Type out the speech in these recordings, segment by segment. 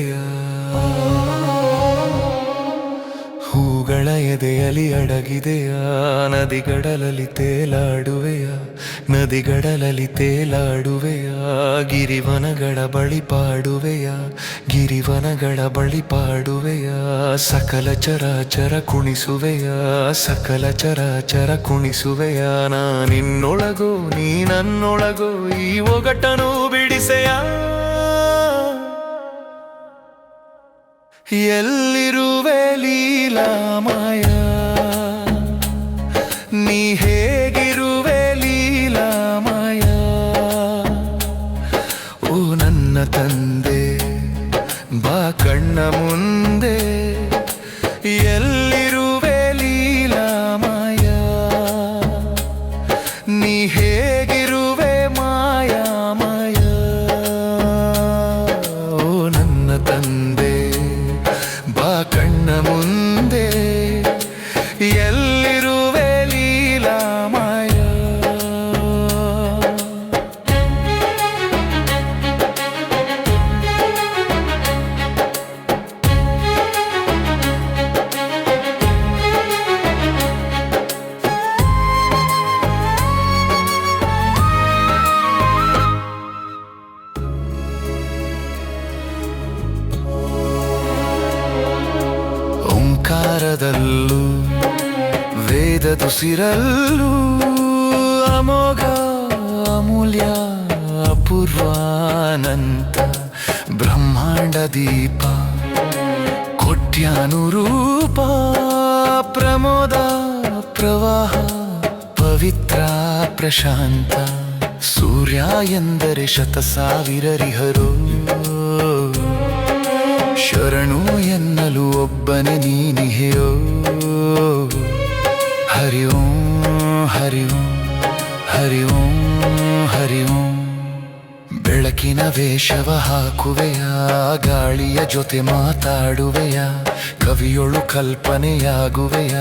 ಎದೆಯ ಹೂಗಳ ಎದೆಯಲಿ ಅಡಗಿದೆಯ ನದಿಗಡಲಲ್ಲಿ ತೇಲಾಡುವೆಯ ನದಿಗಡಲಲ್ಲಿ ತೇಲಾಡುವೆಯ ಗಿರಿವನಗಳ ಬಳಿ ಪಾಡುವೆಯ ಗಿರಿವನಗಳ ಬಳಿ ಪಾಡುವೆಯ ಸಕಲ ಚರಾಚರ ಕುಣಿಸುವೆಯ ಸಕಲ ಚರಾಚರ ಕುಣಿಸುವೆಯ ನಿನ್ನೊಳಗೋ ನೀ ನನ್ನೊಳಗೋ ಈ ಒಗಟನು ಬಿಡಿಸೆಯ ಎಲ್ಲಿರುವೆ ಲೀಲಾಮಯ ನೀ ಹೇಗಿರುವೆ ಲೀಲಾಮಯ ಓ ನನ್ನ ತಂದೆ ಬಾ ಕಣ್ಣ ಮುಂದೆ ಎಲ್ಲಿರುವೆ ಲೀಲಾಮಯ ನೀ ಹೇಗಿರುವೆ ಮಾಯಾಮಯ ಓ ನನ್ನ ತಂದೆ ಬಾ ಕಣ್ಣ ಮುಂದೆ ಎಲ್ಲಿರುವೆ ಲೀಲಾಮಯ ಓಂಕಾರದಲ್ಲೂ ವೇದದುಸಿರಲ್ಲೂ ಅಮೋಘ ಅಮೂಲ್ಯ ಅಪೂರ್ವಾನಂತ ಬ್ರಹ್ಮಾಂಡ ದೀಪ ಕೋಟ್ಯಾನುರೂಪ ಪ್ರಮೋದ ಪ್ರವಾಹ ಪವಿತ್ರ ಪ್ರಶಾಂತ ಸೂರ್ಯ ಎಂದರೆ ಶತಸಾವಿರರಿಹರು ಶರಣು ಎನ್ನಲು ಒಬ್ಬನೇ ನೀನಿಹೆಯೋ ಹರಿ ಓಂ ಹರಿ ಓಂ ಹರಿ ಓಂ ಹರಿ ಓಂ ಬೆಳಕಿನ ವೇಷವ ಹಾಕುವೆಯ ಗಾಳಿಯ ಜೊತೆ ಮಾತಾಡುವೆಯ ಕವಿಯೊಳು ಕಲ್ಪನೆಯಾಗುವೆಯ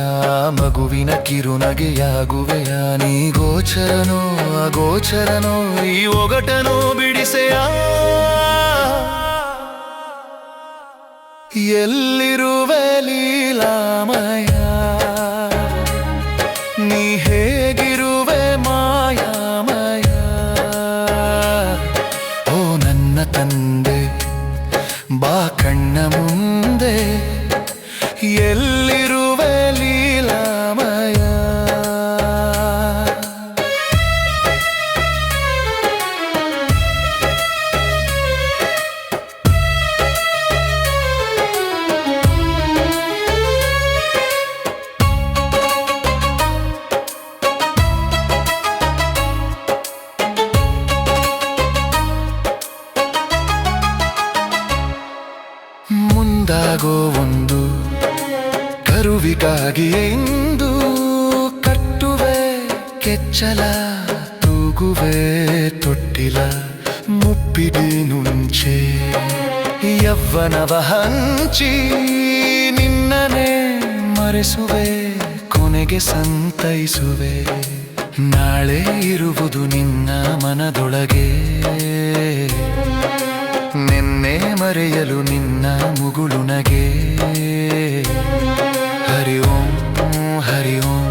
ಮಗುವಿನ ಕಿರುನಗೆಯಾಗುವೆಯ ನೀ ಗೋಚರನೋ ಅಗೋಚರನೋ ಈ ಒಗಟನೋ ಬಿಡಿಸೆಯ ಎಲ್ಲಿರುವೆ ಲೀಲಾಮಯ ನೀ ಹೇಗಿರುವೆ ಮಾಯಾಮಯ ಓ ನನ್ನ ತಂದೆ ಬಾ ಕಣ್ಣ ಮುಂದೆ ಎಲ್ಲಿರುವೆ ಲೀಲಾಮಯ ಮುಂದಾಗೋ ಒಂದು ಕರುವಿಗಾಗಿ ಎಂದು ಕಟ್ಟುವೆ ಕೆಚ್ಚಲ ತೂಗುವೆ ತೊಟ್ಟಿಲ ಮುಪ್ಪಿಗೆ ನುಂಚೆ ಯವ್ವನವ ಹಂಚಿ ನಿನ್ನನೆ ಮರೆಸುವೆ ಕೊನೆಗೆ ಸಂತೈಸುವೆ ನಾಳೆ ಇರುವುದು ನಿನ್ನ ಮನದೊಳಗೆ ನಿನ್ನೆ ಮರೆಯಲು ನಿನ್ನ ಮುಗುಳು ನಗೆ ಹರಿ ಓಂ ಹರಿ ಓಂ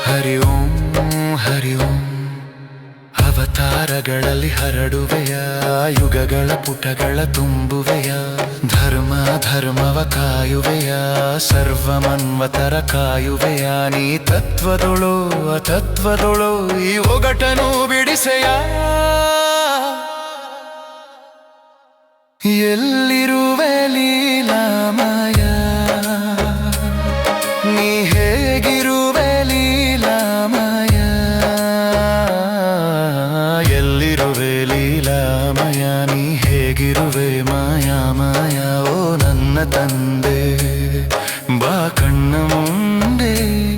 ಹರಿ ಓಂ ಹರಿ ಓಂ ಅವತಾರಗಳಲ್ಲಿ ಹರಡುವೆಯ ಯುಗಗಳ ಪುಟಗಳ ತುಂಬುವೆಯ ಧರ್ಮ ಧರ್ಮವ ಕಾಯುವೆಯ ಸರ್ವಮನ್ವತರ ಕಾಯುವೆಯ ನೀ ತತ್ವದೊಳೋ ಅತತ್ವದೊಳೋ ಈ ಒಗಟನು ಬಿಡಿಸೆಯ ಎಲ್ಲಿರುವೆ ಲೀಲಾಮಯ ನೀ ಹೇಗಿರುವೆ ಲೀಲಾಮಯ ಎಲ್ಲಿರುವೆ ಲೀಲಾಮಯ ನೀ ಹೇಗಿರುವೆ ಮಾಯಾಮಯ ಓ ನನ್ನ ತಂದೆ ಬಾ ಕಣ್ಣ